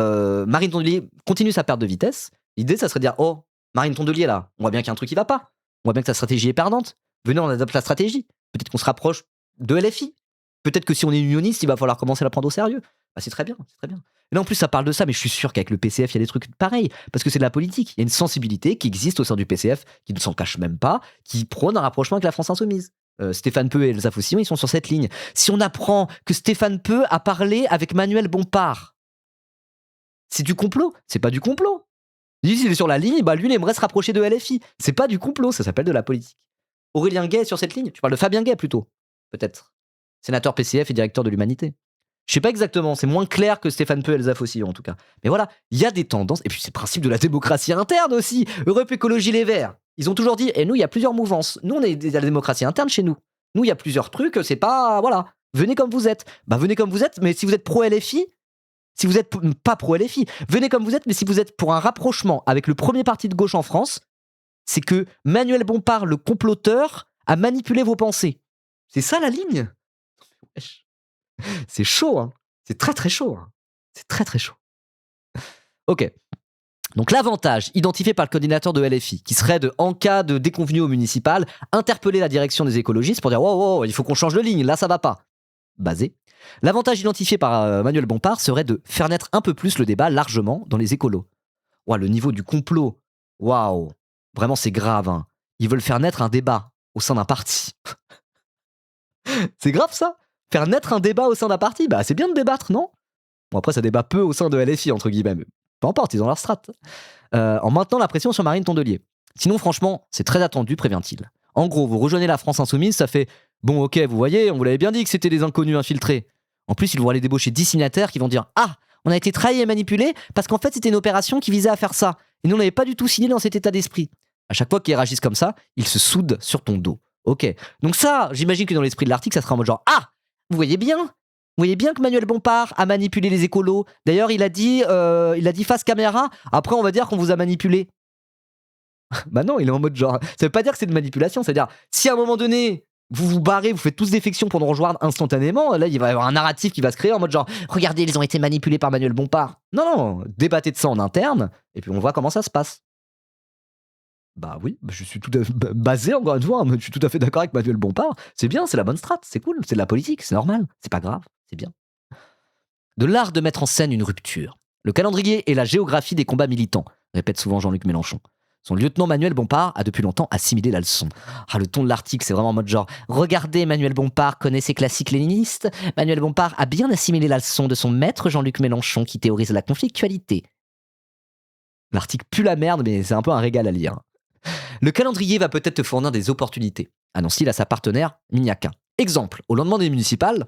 Marine Tondelier continue sa perte de vitesse, l'idée, ça serait de dire, oh, Marine Tondelier, là, on voit bien qu'il y a un truc qui va pas. On voit bien que ta stratégie est perdante. Venez, on adopte la stratégie. Peut-être qu'on se rapproche de LFI. Peut-être que si on est unioniste, il va falloir commencer à la prendre au sérieux. Bah, c'est très bien, c'est très bien. Et là, en plus, ça parle de ça, mais je suis sûr qu'avec le PCF, il y a des trucs pareils. Parce que c'est de la politique. Il y a une sensibilité qui existe au sein du PCF, qui ne s'en cache même pas, qui prône un rapprochement avec la France insoumise. Stéphane Peu et Elsa Faucillon, ils sont sur cette ligne. Si on apprend que Stéphane Peu a parlé avec Manuel Bompard, c'est du complot? C'est pas du complot. Il est sur la ligne, bah lui, il aimerait se rapprocher de LFI. C'est pas du complot, ça s'appelle de la politique. Aurélien Gay est sur cette ligne? Tu parles de Fabien Gay plutôt, peut-être. Sénateur PCF et directeur de l'Humanité. Je sais pas exactement, c'est moins clair que Stéphane Peu et Elsa Faucillon en tout cas. Mais voilà, il y a des tendances, et puis c'est le principe de la démocratie interne aussi. Europe Écologie Les Verts, ils ont toujours dit, et nous, il y a plusieurs mouvances. Nous, on est de la démocratie interne chez nous. Nous, il y a plusieurs trucs, c'est pas, voilà, venez comme vous êtes. Bah venez comme vous êtes, mais si vous êtes pro-LFI, si vous êtes pas pro-LFI, venez comme vous êtes, mais si vous êtes pour un rapprochement avec le premier parti de gauche en France, c'est que Manuel Bompard, le comploteur, a manipulé vos pensées. C'est ça la ligne? C'est chaud, hein. C'est très très chaud. Hein. C'est très très chaud. Ok. Donc l'avantage identifié par le coordinateur de LFI, qui serait de, en cas de déconvenue au municipal, interpeller la direction des écologistes pour dire wow, il faut qu'on change de ligne, là ça va pas. Basé. L'avantage identifié par Manuel Bompard serait de faire naître un peu plus le débat largement dans les écolos. Ouah, le niveau du complot, waouh, vraiment c'est grave. Hein. Ils veulent faire naître un débat au sein d'un parti. C'est grave ça. Faire naître un débat au sein d'un parti, bah c'est bien de débattre, non? Bon, après, ça débat peu au sein de LFI, entre guillemets, mais peu importe, ils ont leur strat. En maintenant la pression sur Marine Tondelier. Sinon, franchement, c'est très attendu, prévient-il. En gros, vous rejoignez la France Insoumise, ça fait bon, ok, vous voyez, on vous l'avait bien dit que c'était des inconnus infiltrés. En plus, ils vont aller débaucher 10 signataires qui vont dire ah, on a été trahis et manipulés parce qu'en fait, c'était une opération qui visait à faire ça. Et nous, on n'avait pas du tout signé dans cet état d'esprit. À chaque fois qu'ils réagissent comme ça, ils se soudent sur ton dos. Ok. Donc, ça, j'imagine que dans l'esprit de l'article, ça sera en mode genre ah, vous voyez bien que Manuel Bompard a manipulé les écolos. D'ailleurs, il a dit face caméra. Après, on va dire qu'on vous a manipulé. Bah non, il est en mode genre. Ça veut pas dire que c'est de manipulation. C'est-à-dire, si à un moment donné, vous vous barrez, vous faites tous défection pour nous rejoindre instantanément, là, il va y avoir un narratif qui va se créer en mode genre, regardez, ils ont été manipulés par Manuel Bompard. Non, débattez de ça en interne, et puis on voit comment ça se passe. Bah oui, je suis tout à fait basé encore une fois, je suis tout à fait d'accord avec Manuel Bompard. C'est bien, c'est la bonne strat, c'est cool, c'est de la politique, c'est normal, c'est pas grave, c'est bien. De l'art de mettre en scène une rupture. Le calendrier et la géographie des combats militants, répète souvent Jean-Luc Mélenchon. Son lieutenant Manuel Bompard a depuis longtemps assimilé la leçon. Ah, le ton de l'article, c'est vraiment en mode genre regardez, Manuel Bompard connaît ses classiques léninistes. Manuel Bompard a bien assimilé la leçon de son maître Jean-Luc Mélenchon qui théorise la conflictualité. L'article pue la merde, mais c'est un peu un régal à lire. Le calendrier va peut-être te fournir des opportunités, annonce-t-il à sa partenaire Miniaka. Exemple, au lendemain des municipales.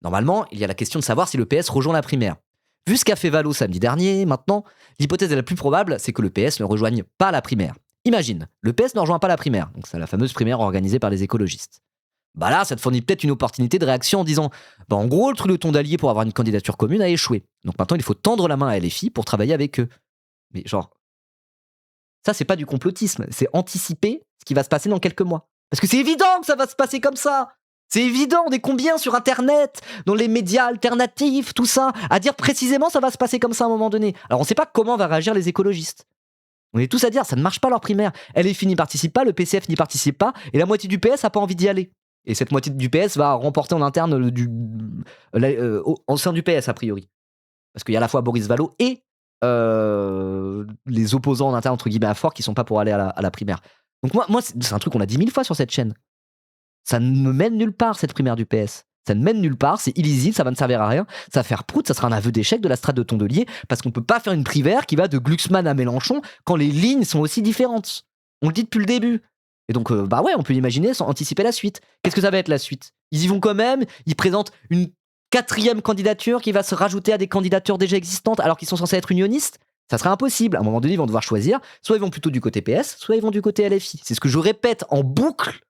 Normalement, il y a la question de savoir si le PS rejoint la primaire. Vu ce qu'a fait Valo samedi dernier, maintenant, l'hypothèse la plus probable, c'est que le PS ne rejoigne pas la primaire. Imagine, le PS ne rejoint pas la primaire, donc c'est la fameuse primaire organisée par les écologistes. Bah là, ça te fournit peut-être une opportunité de réaction en disant bah en gros, le truc de ton d'allié pour avoir une candidature commune a échoué. Donc maintenant, il faut tendre la main à LFI pour travailler avec eux. Mais genre, ça, c'est pas du complotisme, c'est anticiper ce qui va se passer dans quelques mois. Parce que c'est évident que ça va se passer comme ça. C'est évident, on est combien sur Internet, dans les médias alternatifs, tout ça, à dire précisément ça va se passer comme ça à un moment donné. Alors on sait pas comment vont réagir les écologistes. On est tous à dire ça ne marche pas leur primaire. LFI n'y participe pas, le PCF n'y participe pas, et la moitié du PS a pas envie d'y aller. Et cette moitié du PS va remporter en interne au sein du PS a priori. Parce qu'il y a à la fois Boris Vallaud et les opposants en interne entre guillemets à fort qui sont pas pour aller à la primaire. Donc moi c'est un truc qu'on a dit 1000 fois sur cette chaîne. Ça ne me mène nulle part, cette primaire du PS. Ça ne mène nulle part, c'est illisible, ça va ne servir à rien. Ça va faire prout, ça sera un aveu d'échec de la strate de Tondelier, parce qu'on peut pas faire une primaire qui va de Glucksmann à Mélenchon quand les lignes sont aussi différentes. On le dit depuis le début. Et donc, bah ouais, on peut l'imaginer sans anticiper la suite. Qu'est-ce que ça va être la suite? Ils y vont quand même, ils présentent une 4e candidature qui va se rajouter à des candidatures déjà existantes alors qu'ils sont censés être unionistes. Ça sera impossible. À un moment donné, ils vont devoir choisir. Soit ils vont plutôt du côté PS, soit ils vont du côté LFI. C'est ce que je répète en boucle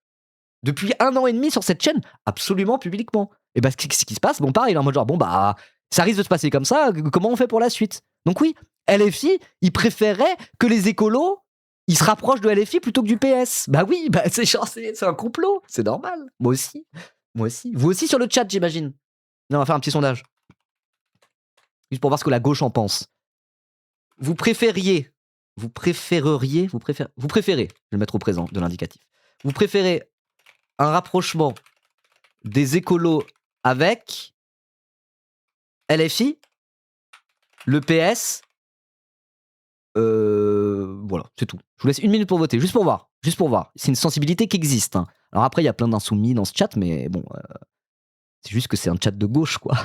depuis 1 an et demi sur cette chaîne, absolument publiquement. Et bah, qu'est-ce qui se passe? Bon, pareil, il est en mode genre, bon, bah, ça risque de se passer comme ça, comment on fait pour la suite? Donc, oui, LFI, ils préféraient que les écolos, ils se rapprochent de LFI plutôt que du PS. Bah oui, bah, c'est un complot, c'est normal. Moi aussi. Vous aussi sur le chat, j'imagine. Non, on va faire un petit sondage. Juste pour voir ce que la gauche en pense. Vous préférez, je vais le mettre au présent de l'indicatif. Vous préférez un rapprochement des écolos avec LFI, le PS, voilà, c'est tout. Je vous laisse 1 minute pour voter, juste pour voir. C'est une sensibilité qui existe. Hein. Alors après, il y a plein d'insoumis dans ce chat, mais bon, c'est juste que c'est un chat de gauche, quoi.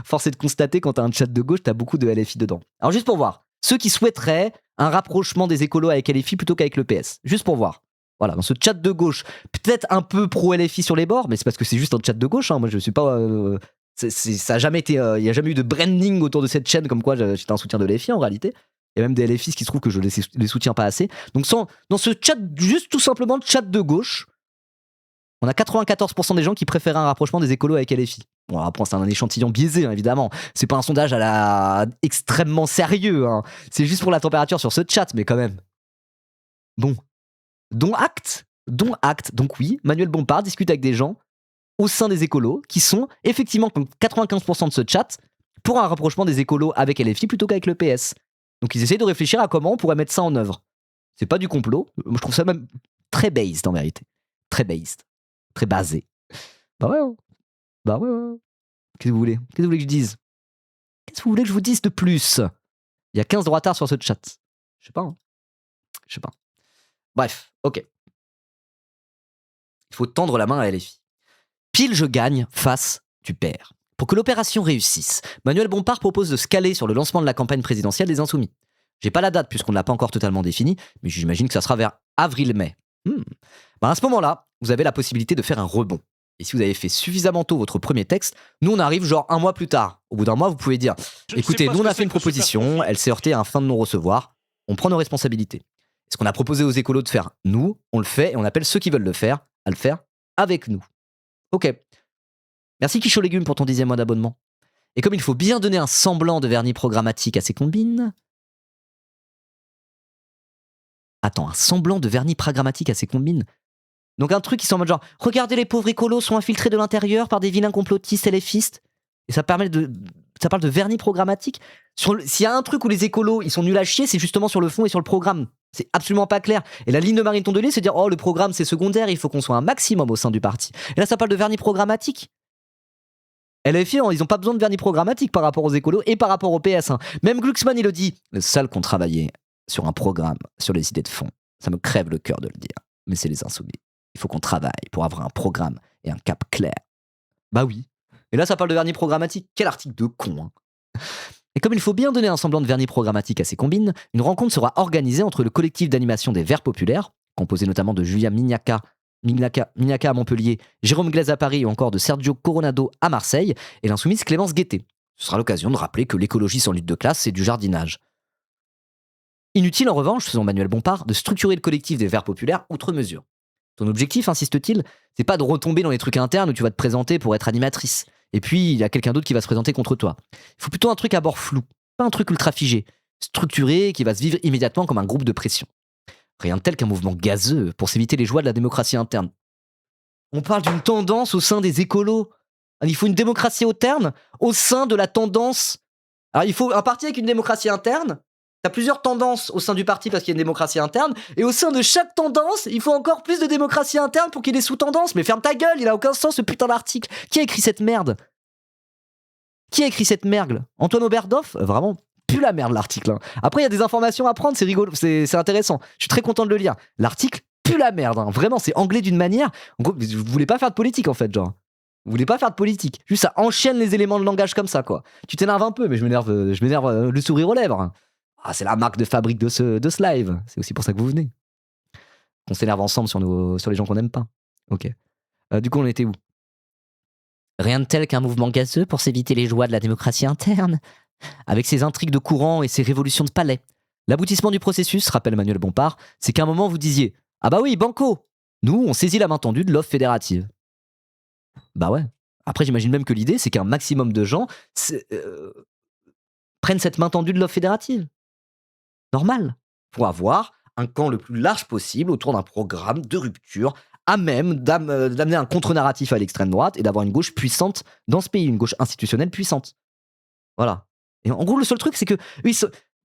Force est de constater, quand t'as un chat de gauche, t'as beaucoup de LFI dedans. Alors juste pour voir, ceux qui souhaiteraient un rapprochement des écolos avec LFI plutôt qu'avec le PS, juste pour voir. Voilà, dans ce chat de gauche, peut-être un peu pro-LFI sur les bords, mais c'est parce que c'est juste un chat de gauche. Hein. Moi, je suis pas. Ça a jamais été. Il n'y a jamais eu de branding autour de cette chaîne comme quoi j'étais un soutien de LFI en réalité. Il y a même des LFI qui se trouvent que je les soutiens pas assez. Donc, dans ce chat, juste tout simplement le chat de gauche, on a 94% des gens qui préfèrent un rapprochement des écolos avec LFI. Bon, après, c'est un échantillon biaisé, hein, évidemment. C'est pas un sondage extrêmement sérieux. Hein. C'est juste pour la température sur ce chat, mais quand même. Bon. Dont acte. Donc oui, Manuel Bompard discute avec des gens au sein des écolos qui sont effectivement, comme 95% de ce chat, pour un rapprochement des écolos avec LFI plutôt qu'avec le PS. Donc ils essayent de réfléchir à comment on pourrait mettre ça en œuvre. C'est pas du complot. Moi je trouve ça même très based en vérité. Très based. Très basé. Bah ouais. Qu'est-ce que vous voulez que je dise? Qu'est-ce que vous voulez que je vous dise de plus? Il y a 15 droitards sur ce chat. Je sais pas. Bref, ok. Il faut tendre la main à LFI. Pile je gagne, face tu perds. Pour que l'opération réussisse, Manuel Bompard propose de se caler sur le lancement de la campagne présidentielle des Insoumis. J'ai pas la date puisqu'on ne l'a pas encore totalement définie, mais j'imagine que ça sera vers avril-mai. À ce moment-là, vous avez la possibilité de faire un rebond. Et si vous avez fait suffisamment tôt votre premier texte, nous on arrive genre un mois plus tard. Au bout d'un mois, vous pouvez dire écoutez, nous on a fait une proposition, elle s'est heurtée à un fin de non-recevoir, on prend nos responsabilités. Ce qu'on a proposé aux écolos de faire, nous, on le fait et on appelle ceux qui veulent le faire à le faire avec nous. Ok. Merci Quichot Légumes pour ton 10e mois d'abonnement. Et comme il faut bien donner un semblant de vernis programmatique à ces combines... Attends, un semblant de vernis programmatique à ces combines. Donc un truc qui sont en mode genre, regardez les pauvres écolos sont infiltrés de l'intérieur par des vilains complotistes LFistes. Et ça parle de vernis programmatique. S'il y a un truc où les écolos ils sont nuls à chier, c'est justement sur le fond et sur le programme. C'est absolument pas clair. Et la ligne de Marine Tondelier, c'est dire, oh le programme c'est secondaire, il faut qu'on soit un maximum au sein du parti. Et là ça parle de vernis programmatique. LFI, ils n'ont pas besoin de vernis programmatique par rapport aux écolos et par rapport au PS. Même Glucksmann, il le dit. Le seul qu'on travaillait sur un programme, sur les idées de fond, ça me crève le cœur de le dire, mais c'est les Insoumis. Il faut qu'on travaille pour avoir un programme et un cap clair. Bah oui. Et là, ça parle de vernis programmatique. Quel article de con, Et comme il faut bien donner un semblant de vernis programmatique à ces combines, une rencontre sera organisée entre le collectif d'animation des Verts Populaires, composé notamment de Julia Mignaca à Montpellier, Jérôme Glaise à Paris ou encore de Sergio Coronado à Marseille, et l'insoumise Clémence Guettet. Ce sera l'occasion de rappeler que l'écologie sans lutte de classe, c'est du jardinage. Inutile en revanche, selon Manuel Bompard, de structurer le collectif des Verts Populaires outre mesure. Ton objectif, insiste-t-il, c'est pas de retomber dans les trucs internes où tu vas te présenter pour être animatrice, et puis il y a quelqu'un d'autre qui va se présenter contre toi. Il faut plutôt un truc à bord flou, pas un truc ultra figé, structuré, qui va se vivre immédiatement comme un groupe de pression. Rien de tel qu'un mouvement gazeux pour s'éviter les joies de la démocratie interne. On parle d'une tendance au sein des écolos. Il faut une démocratie interne au sein de la tendance. Alors il faut un parti avec une démocratie interne. T'as plusieurs tendances au sein du parti parce qu'il y a une démocratie interne. Et au sein de chaque tendance, il faut encore plus de démocratie interne pour qu'il y ait des sous-tendances. Mais ferme ta gueule, il a aucun sens ce putain d'article. Qui a écrit cette merde ? Qui a écrit cette merde ? Antoine Oberdoff ? Vraiment pue la merde l'article. Après il y a des informations à prendre, c'est rigolo, c'est intéressant. Je suis très content de le lire. L'article pue la merde, Vraiment c'est anglais d'une manière. En gros, vous voulez pas faire de politique en fait, genre. Vous voulez pas faire de politique. Juste ça enchaîne les éléments de langage comme ça quoi. Tu t'énerves un peu, mais je m'énerve le sourire aux lèvres. Ah, c'est la marque de fabrique de ce live. C'est aussi pour ça que vous venez. On s'énerve ensemble sur les gens qu'on n'aime pas. Ok. Du coup on était où ? Rien de tel qu'un mouvement gazeux pour s'éviter les joies de la démocratie interne. Avec ses intrigues de courant et ses révolutions de palais. L'aboutissement du processus, rappelle Manuel Bompard, c'est qu'à un moment vous disiez « Ah bah oui, banco !» Nous, on saisit la main tendue de l'offre fédérative. Bah ouais. Après, j'imagine même que l'idée, c'est qu'un maximum de gens prennent cette main tendue de l'offre fédérative. Normal. Pour avoir un camp le plus large possible autour d'un programme de rupture à même d'amener un contre-narratif à l'extrême droite et d'avoir une gauche puissante dans ce pays, une gauche institutionnelle puissante. Voilà. Et en gros, le seul truc, c'est que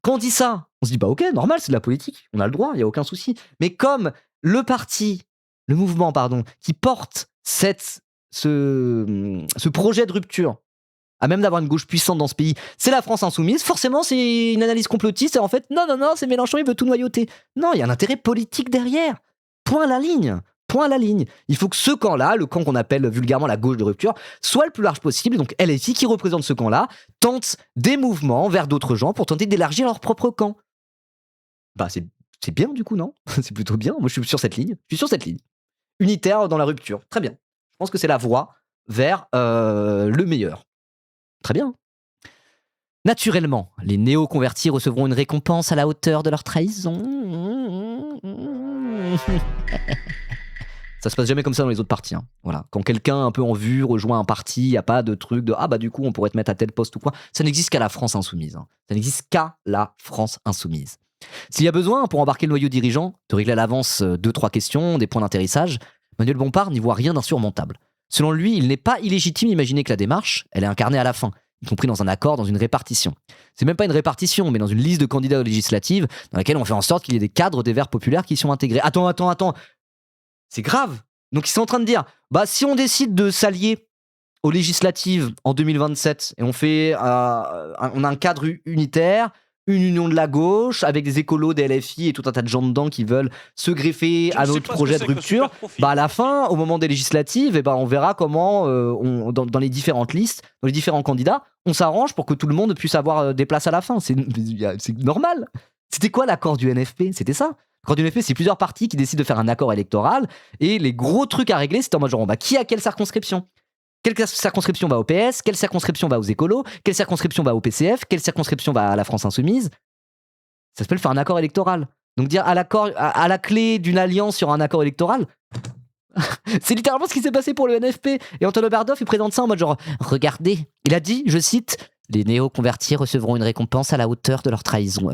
quand on dit ça, on se dit bah ok, normal, c'est de la politique, on a le droit, il n'y a aucun souci. Mais comme le mouvement, qui porte ce projet de rupture, à même d'avoir une gauche puissante dans ce pays, c'est la France insoumise, forcément c'est une analyse complotiste, et en fait, non, c'est Mélenchon, il veut tout noyauter. Non, il y a un intérêt politique derrière. Point à la ligne. Il faut que ce camp-là, le camp qu'on appelle vulgairement la gauche de rupture, soit le plus large possible. Donc LFI, qui représente ce camp-là, tente des mouvements vers d'autres gens pour tenter d'élargir leur propre camp. Bah c'est bien du coup, non ? C'est plutôt bien. Moi je suis sur cette ligne. Unitaire dans la rupture. Très bien. Je pense que c'est la voie vers le meilleur. Très bien. Naturellement, les néo-convertis recevront une récompense à la hauteur de leur trahison. Ça se passe jamais comme ça dans les autres partis. Voilà. Quand quelqu'un un peu en vue rejoint un parti, il n'y a pas de truc de ah bah du coup on pourrait te mettre à tel poste ou quoi. Ça n'existe qu'à la France insoumise. Ça n'existe qu'à la France insoumise. S'il y a besoin pour embarquer le noyau dirigeant, de régler à l'avance 2-3 questions, des points d'atterrissage, Manuel Bompard n'y voit rien d'insurmontable. Selon lui, il n'est pas illégitime d'imaginer que la démarche, elle est incarnée à la fin, y compris dans un accord, dans une répartition. C'est même pas une répartition, mais dans une liste de candidats aux législatives, dans laquelle on fait en sorte qu'il y ait des cadres des Verts Populaires qui sont intégrés. Attends. C'est grave. Donc ils sont en train de dire, bah si on décide de s'allier aux législatives en 2027 et on a un cadre unitaire, une union de la gauche avec des écolos, des LFI et tout un tas de gens dedans qui veulent se greffer à notre projet de rupture, à la fin, au moment des législatives, on verra comment, dans les différentes listes, dans les différents candidats, on s'arrange pour que tout le monde puisse avoir des places à la fin. C'est normal. C'était quoi l'accord du NFP? C'était ça. L'accord du NFP, c'est plusieurs partis qui décident de faire un accord électoral et les gros trucs à régler, c'était en mode genre, qui a quelle circonscription? Quelle circonscription va au PS? Quelle circonscription va aux écolos? Quelle circonscription va au PCF? Quelle circonscription va à la France Insoumise? Ça s'appelle faire un accord électoral. Donc dire à la clé d'une alliance sur un accord électoral, c'est littéralement ce qui s'est passé pour le NFP. Et Antonio Bardov, il présente ça en mode genre, regardez, il a dit, je cite, les néo-convertis recevront une récompense à la hauteur de leur trahison.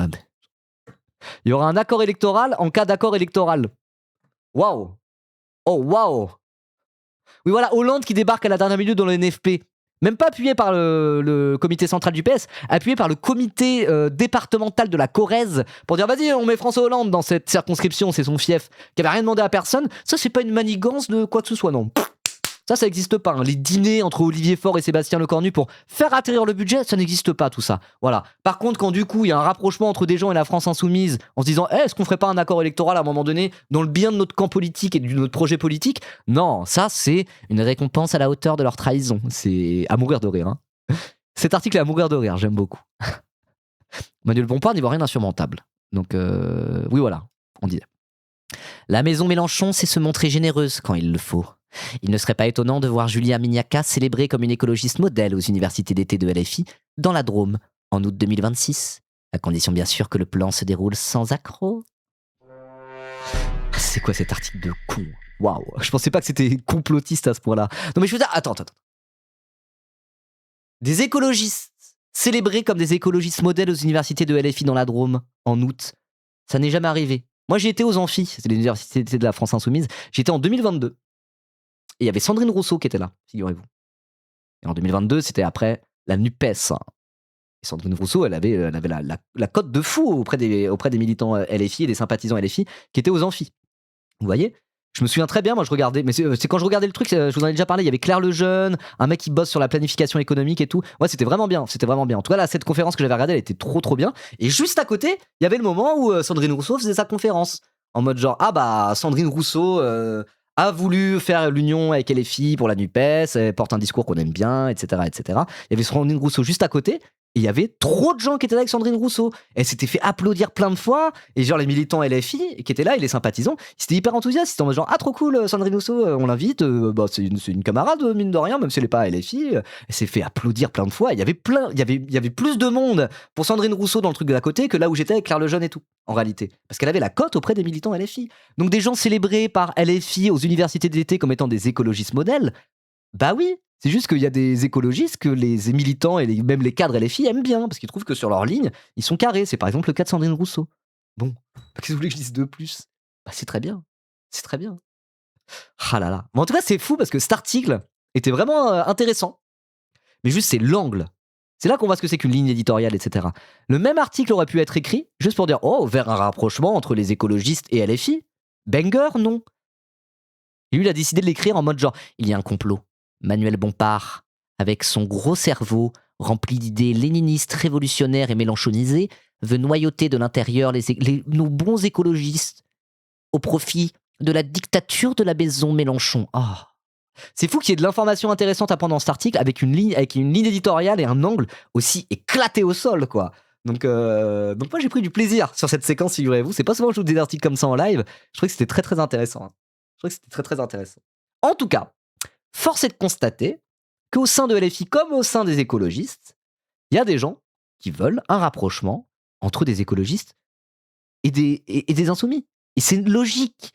Il y aura un accord électoral en cas d'accord électoral. Waouh! Oh waouh! Oui, voilà, Hollande qui débarque à la dernière minute dans le NFP. Même pas appuyé par le comité central du PS, appuyé par le comité départemental de la Corrèze pour dire vas-y, on met François Hollande dans cette circonscription, c'est son fief, qui avait rien demandé à personne. Ça, c'est pas une manigance de quoi que ce soit, non. Ça n'existe pas. Les dîners entre Olivier Faure et Sébastien Lecornu pour faire atterrir le budget, ça n'existe pas, tout ça. Voilà. Par contre, quand du coup, il y a un rapprochement entre des gens et la France Insoumise en se disant est-ce qu'on ferait pas un accord électoral à un moment donné dans le bien de notre camp politique et de notre projet politique? Non, ça, c'est une récompense à la hauteur de leur trahison. C'est à mourir de rire. Hein. Cet article est à mourir de rire, j'aime beaucoup. Manuel Bompard n'y voit rien d'insurmontable. Donc, oui, voilà, on dit. La maison Mélenchon sait se montrer généreuse quand il le faut. Il ne serait pas étonnant de voir Julia Miniaka célébrée comme une écologiste modèle aux universités d'été de LFI dans la Drôme en août 2026, à condition bien sûr que le plan se déroule sans accroc. C'est quoi cet article de con? Waouh, je pensais pas que c'était complotiste à ce point-là. Non mais je veux dire, attends. Des écologistes célébrés comme des écologistes modèles aux universités de LFI dans la Drôme en août, ça n'est jamais arrivé. Moi j'ai été aux amphis, c'était l'université de la France Insoumise, j'étais en 2022. Et il y avait Sandrine Rousseau qui était là, figurez-vous. Et en 2022, c'était après la NUPES. Et Sandrine Rousseau, elle avait la cote de fou auprès des militants LFI et des sympathisants LFI qui étaient aux amphis. Vous voyez? Je me souviens très bien, moi je regardais, mais c'est quand je regardais le truc, je vous en ai déjà parlé, il y avait Claire Lejeune, un mec qui bosse sur la planification économique et tout. Ouais, c'était vraiment bien. En tout cas, là, cette conférence que j'avais regardée, elle était trop bien. Et juste à côté, il y avait le moment où Sandrine Rousseau faisait sa conférence. En mode genre, Sandrine Rousseau a voulu faire l'union avec LFI pour la NUPES, elle porte un discours qu'on aime bien, etc. Il y avait Sandrine Rousseau juste à côté, et il y avait trop de gens qui étaient là avec Sandrine Rousseau. Elle s'était fait applaudir plein de fois, et genre les militants LFI qui étaient là, et les sympathisants, ils étaient hyper enthousiastes, ils étaient en mode genre, trop cool, Sandrine Rousseau, on l'invite, c'est une camarade, mine de rien, même si elle n'est pas à LFI, elle s'est fait applaudir plein de fois, il y avait plus de monde pour Sandrine Rousseau dans le truc de la côté que là où j'étais avec Claire Lejeune et tout, en réalité. Parce qu'elle avait la cote auprès des militants LFI. Donc des gens célébrés par LFI aux universités d'été comme étant des écologistes modèles, bah oui, c'est juste qu'il y a des écologistes que les militants et même les cadres LFI aiment bien, parce qu'ils trouvent que sur leur ligne, ils sont carrés. C'est par exemple le cas de Sandrine Rousseau. Bon, qu'est-ce que vous voulez que je dise de plus? C'est très bien. C'est très bien. Ah là là. Mais en tout cas, c'est fou parce que cet article était vraiment intéressant. Mais juste, c'est l'angle. C'est là qu'on voit ce que c'est qu'une ligne éditoriale, etc. Le même article aurait pu être écrit juste pour dire vers un rapprochement entre les écologistes et LFI. Banger, non. Et lui, il a décidé de l'écrire en mode genre, il y a un complot. Manuel Bompard, avec son gros cerveau rempli d'idées léninistes, révolutionnaires et mélenchonisées, veut noyauter de l'intérieur nos bons écologistes au profit de la dictature de la maison Mélenchon. Oh. C'est fou qu'il y ait de l'information intéressante à prendre dans cet article avec une ligne éditoriale et un angle aussi éclaté au sol, quoi. Donc moi j'ai pris du plaisir sur cette séquence, figurez-vous. C'est pas souvent que je joue des articles comme ça en live. Je trouvais que c'était très intéressant. En tout cas, force est de constater qu'au sein de LFI comme au sein des écologistes, il y a des gens qui veulent un rapprochement entre des écologistes et des insoumis. Et c'est logique.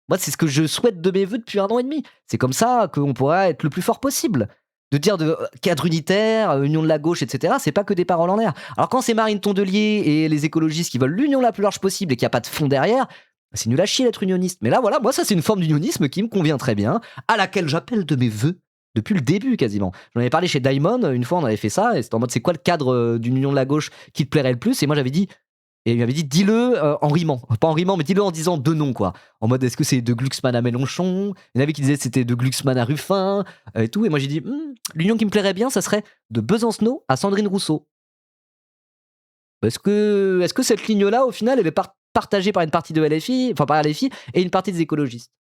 Moi, c'est ce que je souhaite de mes voeux depuis 1 an et demi. C'est comme ça qu'on pourra être le plus fort possible. De dire de cadre unitaire, union de la gauche, etc., c'est pas que des paroles en l'air. Alors quand c'est Marine Tondelier et les écologistes qui veulent l'union la plus large possible et qu'il n'y a pas de fond derrière, c'est nul à chier d'être unioniste. Mais là, voilà, moi, ça, c'est une forme d'unionisme qui me convient très bien, à laquelle j'appelle de mes vœux depuis le début, quasiment. J'en avais parlé chez Daimon, une fois, on avait fait ça, et c'était en mode, c'est quoi le cadre d'une union de la gauche qui te plairait le plus? Et moi, j'avais dit, et il m'avait dit, dis-le en rimant. Pas en rimant, mais dis-le en disant 2 noms, quoi. En mode, est-ce que c'est de Glucksmann à Mélenchon? Il y en avait qui disaient c'était de Glucksmann à Ruffin, et tout. Et moi, j'ai dit, l'union qui me plairait bien, ça serait de Besancenot à Sandrine Rousseau. Est-ce que cette ligne-là, au final, elle est partagée par une partie de LFI, enfin par LFI, et une partie des écologistes?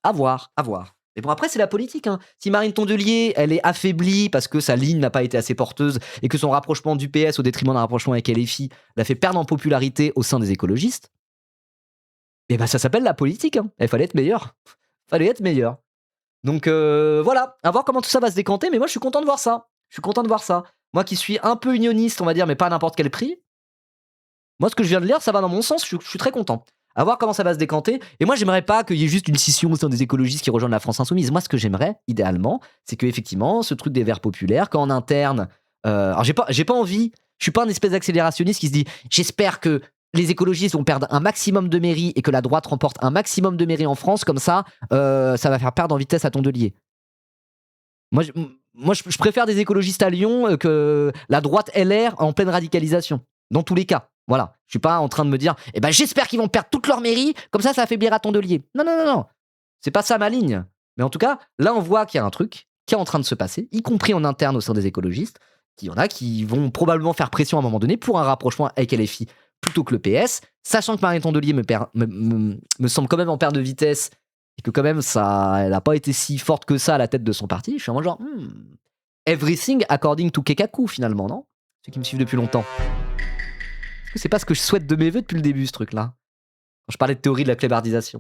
À voir, à voir. Mais bon, après, c'est la politique. Hein. Si Marine Tondelier, elle est affaiblie parce que sa ligne n'a pas été assez porteuse et que son rapprochement du PS au détriment d'un rapprochement avec LFI l'a fait perdre en popularité au sein des écologistes, et ben ça s'appelle la politique. Hein. Il fallait être meilleur. Fallait être meilleur. Donc voilà, à voir comment tout ça va se décanter. Mais moi, je suis content de voir ça. Je suis content de voir ça. Moi qui suis un peu unioniste, on va dire, mais pas à n'importe quel prix. Moi, ce que je viens de lire, ça va dans mon sens. Je suis très content. À voir comment ça va se décanter. Et moi, j'aimerais pas qu'il y ait juste une scission au sein des écologistes qui rejoignent la France Insoumise. Moi, ce que j'aimerais, idéalement, c'est que effectivement, ce truc des Verts populaires, qu'en interne, alors j'ai pas envie. Je suis pas un espèce d'accélérationniste qui se dit, j'espère que les écologistes vont perdre un maximum de mairies et que la droite remporte un maximum de mairies en France. Comme ça, ça va faire perdre en vitesse à Tondelier. Moi, je préfère des écologistes à Lyon que la droite LR en pleine radicalisation. Dans tous les cas. Voilà. Je suis pas en train de me dire, eh ben, j'espère qu'ils vont perdre toute leur mairie, comme ça affaiblira Tondelier. Non, non, non, non. C'est pas ça ma ligne. Mais en tout cas, là, on voit qu'il y a un truc qui est en train de se passer, y compris en interne au sein des écologistes, qu'il y en a qui vont probablement faire pression à un moment donné pour un rapprochement avec LFI plutôt que le PS, sachant que Marine Tondelier me semble quand même en perte de vitesse et que quand même, elle n'a pas été si forte que ça à la tête de son parti. Je suis vraiment genre, everything according to Kekaku, finalement, non? Ceux qui me suivent depuis longtemps. Est-ce que c'est pas ce que je souhaite de mes vœux depuis le début, ce truc-là? Quand je parlais de théorie de la clébardisation.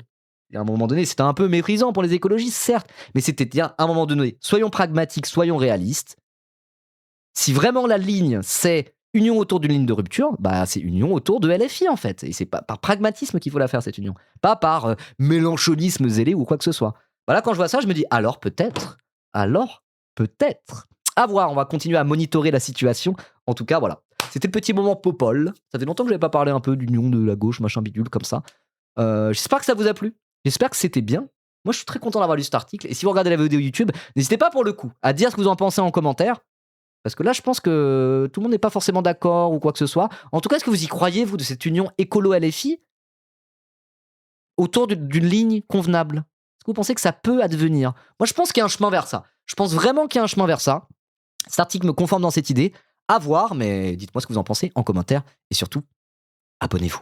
Et à un moment donné, c'était un peu méprisant pour les écologistes, certes, mais c'était dire, à un moment donné, soyons pragmatiques, soyons réalistes. Si vraiment la ligne, c'est union autour d'une ligne de rupture, bah c'est union autour de LFI, en fait. Et c'est pas par pragmatisme qu'il faut la faire, cette union. Pas par mélanchonisme zélé ou quoi que ce soit. Voilà, quand je vois ça, je me dis, alors peut-être. À voir, on va continuer à monitorer la situation. En tout cas, voilà. C'était le petit moment Popol. Ça fait longtemps que je n'avais pas parlé un peu d'union de la gauche, machin bidule, comme ça. J'espère que ça vous a plu. J'espère que c'était bien. Moi, je suis très content d'avoir lu cet article. Et si vous regardez la vidéo YouTube, n'hésitez pas pour le coup à dire ce que vous en pensez en commentaire. Parce que là, je pense que tout le monde n'est pas forcément d'accord ou quoi que ce soit. En tout cas, est-ce que vous y croyez, vous, de cette union écolo-LFI autour d'une ligne convenable? Est-ce que vous pensez que ça peut advenir? Moi, je pense qu'il y a un chemin vers ça. Je pense vraiment qu'il y a un chemin vers ça. Cet article me conforme dans cette idée. À voir, mais dites-moi ce que vous en pensez en commentaire. Et surtout, abonnez-vous.